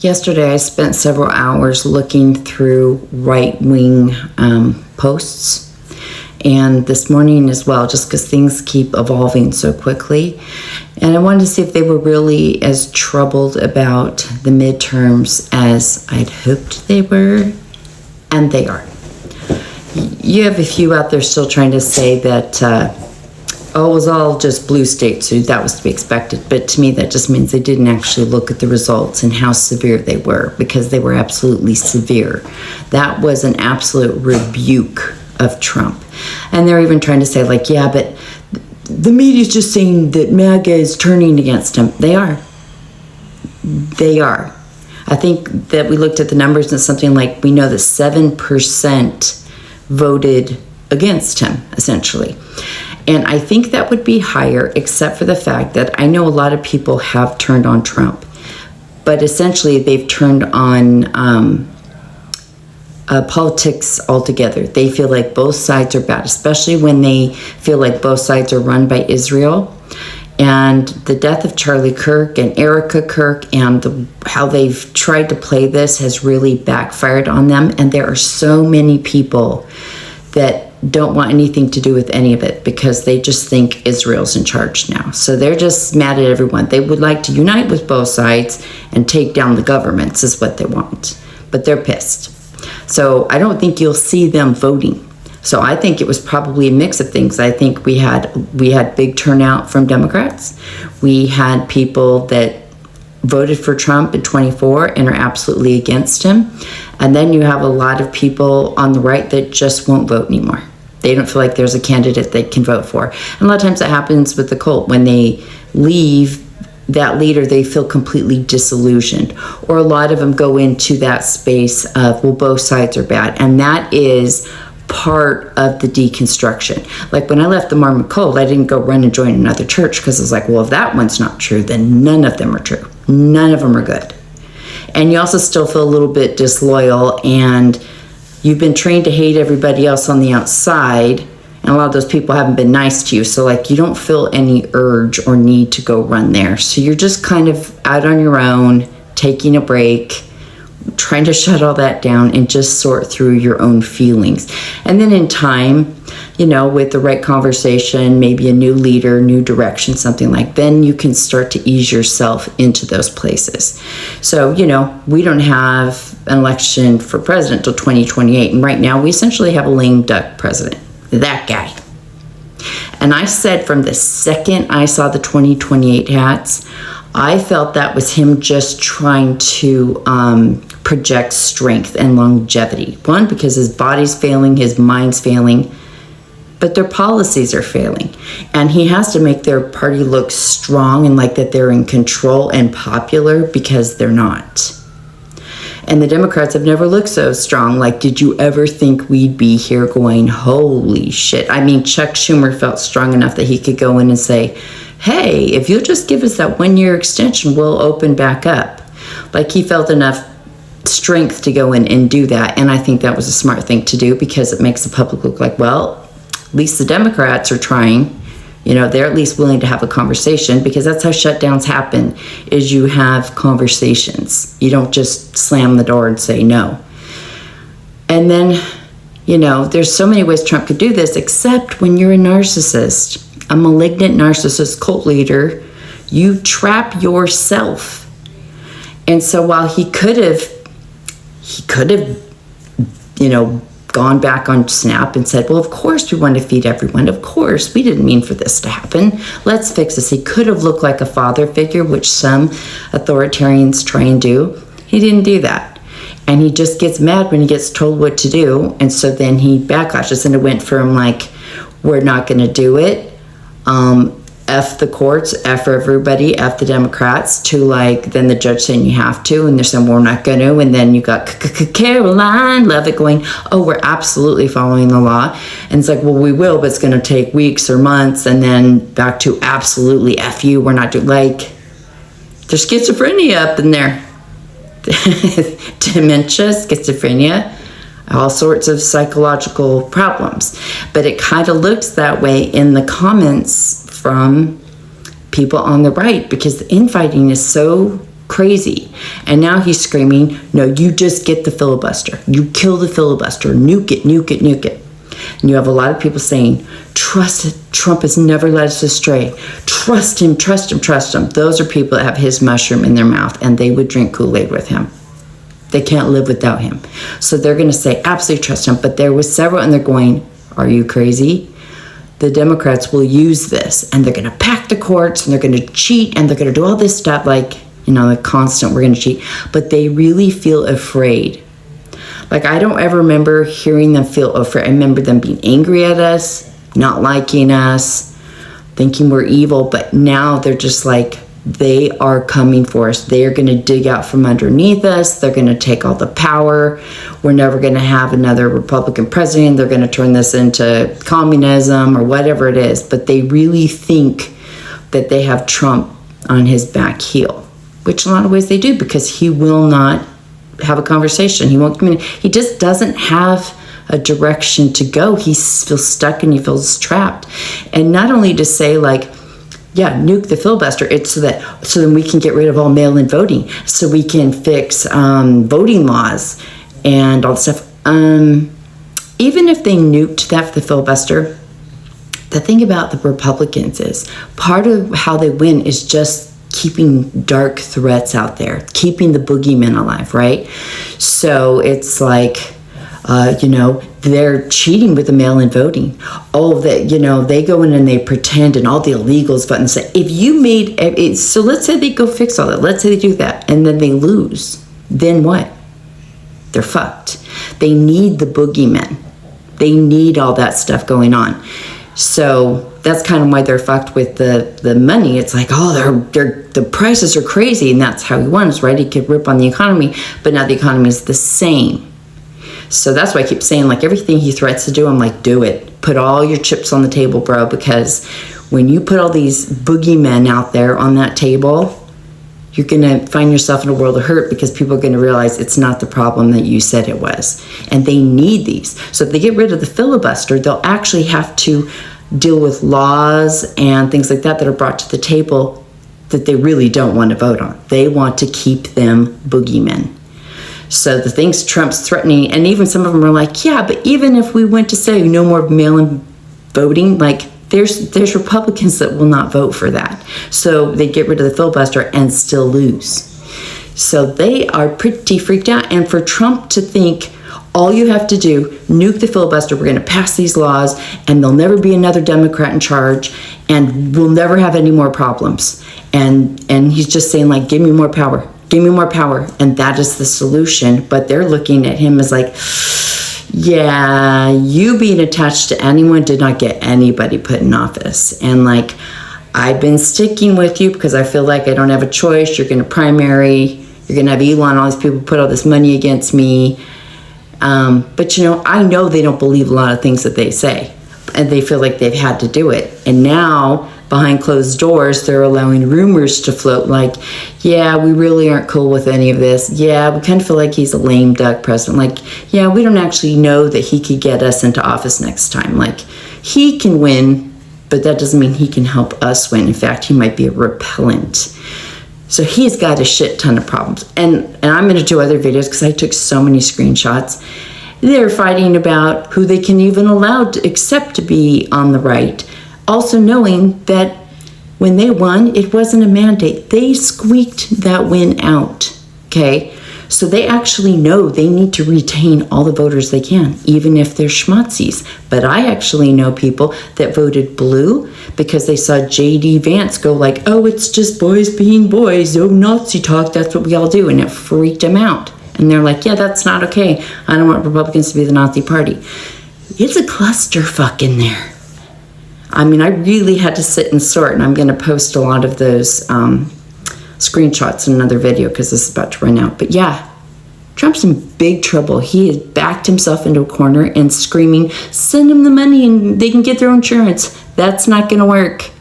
Yesterday, I spent several hours looking through right-wing posts, and this morning as well, just because things keep evolving so quickly. And I wanted to see if they were really as troubled about the midterms as I'd hoped they were, and they are. You have a few out there still trying to say that, it was all just blue states, so that was to be expected. But to me, that just means they didn't actually look at the results and how severe they were, because they were absolutely severe. That was an absolute rebuke of Trump. And they're even trying to say, like, yeah, but the media's just saying that MAGA is turning against him. They are. They are. I think that we looked at the numbers and something like, we know that 7% voted against him, essentially. And I think that would be higher, except for the fact that I know a lot of people have turned on Trump, but essentially they've turned on politics altogether. They feel like both sides are bad, especially when they feel like both sides are run by Israel. And the death of Charlie Kirk and Erica Kirk and how they've tried to play this has really backfired on them. And there are so many people that don't want anything to do with any of it because they just think Israel's in charge now. So they're just mad at everyone. They would like to unite with both sides and take down the governments is what they want. But they're pissed. So I don't think you'll see them voting. So I think it was probably a mix of things. I think we had big turnout from Democrats. We had people that voted for Trump in 24 and are absolutely against him. And then you have a lot of people on the right that just won't vote anymore. They don't feel like there's a candidate they can vote for. And a lot of times that happens with the cult. When they leave that leader, they feel completely disillusioned. Or a lot of them go into that space of, well, both sides are bad. And that is part of the deconstruction. Like when I left the Mormon cult, I didn't go run and join another church because I was like, well, if that one's not true, then none of them are true. None of them are good. And you also still feel a little bit disloyal, and you've been trained to hate everybody else on the outside, and a lot of those people haven't been nice to you. So like you don't feel any urge or need to go run there. So you're just kind of out on your own, taking a break, trying to shut all that down and just sort through your own feelings. And then in time, with the right conversation, maybe a new leader, new direction, something like, then you can start to ease yourself into those places. So, we don't have an election for president till 2028. And right now we essentially have a lame duck president, that guy. And I said from the second I saw the 2028 hats, I felt that was him just trying to project strength and longevity. One, because his body's failing, his mind's failing, but their policies are failing. And he has to make their party look strong and like that they're in control and popular, because they're not. And the Democrats have never looked so strong. Like, did you ever think we'd be here going, holy shit? I mean, Chuck Schumer felt strong enough that he could go in and say, hey, if you'll just give us that 1-year extension, we'll open back up. Like, he felt enough strength to go in and do that. And I think that was a smart thing to do, because it makes the public look like, well, at least the Democrats are trying. They're at least willing to have a conversation, because that's how shutdowns happen, is you have conversations. You don't just slam the door and say no. And then, there's so many ways Trump could do this, except when you're a narcissist, a malignant narcissist cult leader, you trap yourself. And so while he could have, gone back on Snap and said, well, of course we want to feed everyone. Of course, we didn't mean for this to happen. Let's fix this. He could have looked like a father figure, which some authoritarians try and do. He didn't do that. And he just gets mad when he gets told what to do. And so then he backlashes, and it went from like, we're not going to do it, F the courts, F everybody, F the Democrats, to like, then the judge saying you have to, and they're saying we're not going to, and then you got Caroline Leavitt going, oh, we're absolutely following the law. And it's like, well, we will, but it's going to take weeks or months, and then back to absolutely F you, we're not doing, like, there's schizophrenia up in there. Dementia, schizophrenia, all sorts of psychological problems. But it kind of looks that way in the comments from people on the right, because the infighting is so crazy. And now he's screaming, no, you just get the filibuster. You kill the filibuster. Nuke it, nuke it, nuke it. And you have a lot of people saying, trust it. Trump has never led us astray. Trust him, trust him, trust him. Those are people that have his mushroom in their mouth, and they would drink Kool-Aid with him. They can't live without him. So they're going to say, absolutely trust him. But there was several, and they're going, are you crazy? The Democrats will use this, and they're going to pack the courts, and they're going to cheat, and they're going to do all this stuff, like, the constant, we're going to cheat. But they really feel afraid. Like, I don't ever remember hearing them feel afraid. I remember them being angry at us, not liking us, thinking we're evil. But now they're just like, they are coming for us. They are going to dig out from underneath us. They're going to take all the power. We're never going to have another Republican president. They're going to turn this into communism or whatever it is. But they really think that they have Trump on his back heel, which in a lot of ways they do, because he will not have a conversation. He won't communicate. He just doesn't have a direction to go. He feels stuck and he feels trapped. And not only to say, like, yeah, nuke the filibuster, it's so then we can get rid of all mail-in voting, so we can fix voting laws and all this stuff. Even if they nuked that for the filibuster, the thing about the Republicans is part of how they win is just keeping dark threats out there, keeping the boogeymen alive, right? So it's like, they're cheating with the mail-in voting. Oh, that, they go in and they pretend, and all the illegals vote and say, if you made it, so let's say they go fix all that. Let's say they do that, and then they lose. Then what? They're fucked. They need the boogeymen. They need all that stuff going on. So that's kind of why they're fucked with the money. It's like, oh, the prices are crazy, and that's how he wins, right? He could rip on the economy, but now the economy is the same. So that's why I keep saying, like, everything he threats to do, I'm like, do it. Put all your chips on the table, bro, because when you put all these boogeymen out there on that table, you're going to find yourself in a world of hurt, because people are going to realize it's not the problem that you said it was. And they need these. So if they get rid of the filibuster, they'll actually have to deal with laws and things like that are brought to the table that they really don't want to vote on. They want to keep them boogeymen. So the things Trump's threatening, and even some of them are like, yeah, but even if we went to say no more mail-in voting, like there's Republicans that will not vote for that. So they get rid of the filibuster and still lose. So they are pretty freaked out. And for Trump to think, all you have to do, nuke the filibuster, we're going to pass these laws, and there'll never be another Democrat in charge, and we'll never have any more problems. And he's just saying, like, give me more power. Give me more power. And that is the solution. But they're looking at him as like, yeah, you being attached to anyone did not get anybody put in office. And like, I've been sticking with you because I feel like I don't have a choice. You're going to primary. You're going to have Elon, all these people put all this money against me. But I know they don't believe a lot of things that they say. And they feel like they've had to do it. And now, behind closed doors, they're allowing rumors to float like, yeah, we really aren't cool with any of this. Yeah, we kind of feel like he's a lame duck president. Like, yeah, we don't actually know that he could get us into office next time. Like, he can win, but that doesn't mean he can help us win. In fact, he might be a repellent. So he's got a shit ton of problems. And I'm going to do other videos because I took so many screenshots. They're fighting about who they can even allow to accept to be on the right. Also knowing that when they won, it wasn't a mandate. They squeaked that win out, okay? So they actually know they need to retain all the voters they can, even if they're schmutzies. But I actually know people that voted blue because they saw J.D. Vance go like, oh, it's just boys being boys. Oh, Nazi talk, that's what we all do. And it freaked them out. And they're like, yeah, that's not okay. I don't want Republicans to be the Nazi party. It's a clusterfuck in there. I mean, I really had to sit and sort, and I'm going to post a lot of those screenshots in another video because this is about to run out. But yeah, Trump's in big trouble. He has backed himself into a corner and screaming, send them the money and they can get their own insurance. That's not going to work.